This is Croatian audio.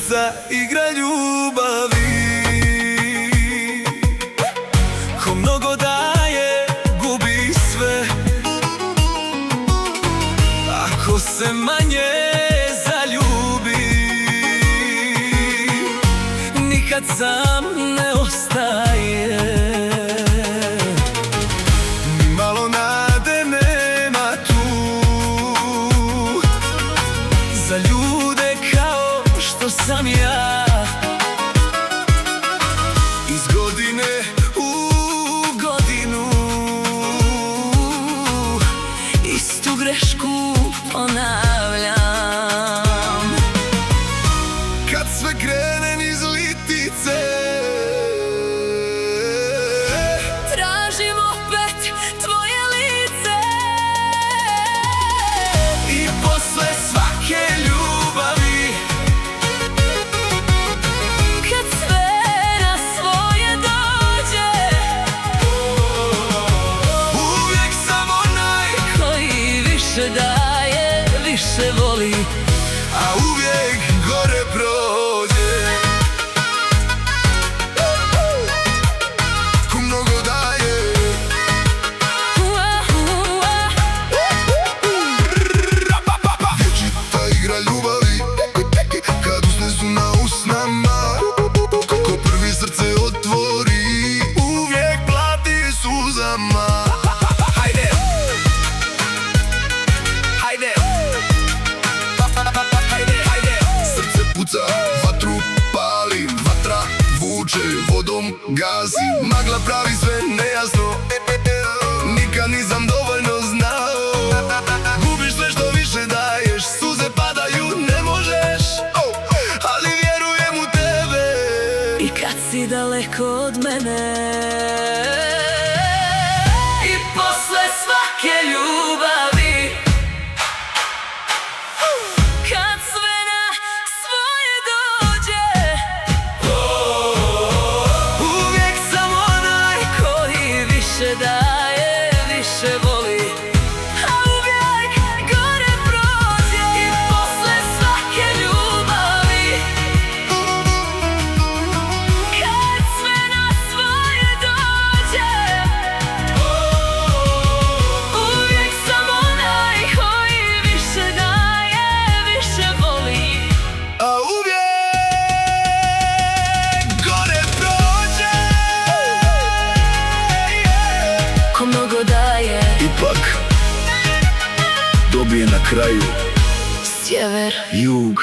Vječica igra ljubavi. Ko mnogo daje, gubi sve. Ako se manje zaljubi, nikad sam ne ostaje. Ni malo nade nema tu za ljude kao što sam ja. Iz godine u godinu istu grešku ponavljam. Kad sve krene niz litice, tražim opet tvoje lice. i posle svake ljubavi, Kad sve na svoje dođe, uvijek sam onaj koji više daje, više voli. a uvijek gore prođe. Ko mnogo daje, vječita igra ljubavi. Kad usne su na usnama, ko prvi srce otvori, uvijek plati suzama. Hajde, hajde, hajde. Srce puca, vatru pali, vatra vuče, vodom gazi. Magla pravi sve nejasno, nikad nisam dovoljno znao. Gubiš sve što više daješ, suze padaju, ne možeš, ali vjerujem u tebe. I kad si daleko od mene, i posle svake ljubavi, kad sve na svoje dođe, Uvijek sam onaj koji više daje, više voli, a uvijek gore prođe. I posle svake ljubavi, kad sve na svoje dođe, uvijek sam onaj koji više daje, više voli. a uvijek gore prođe. Ko mnogo daje, Ipak dobije na kraju sjever, jug.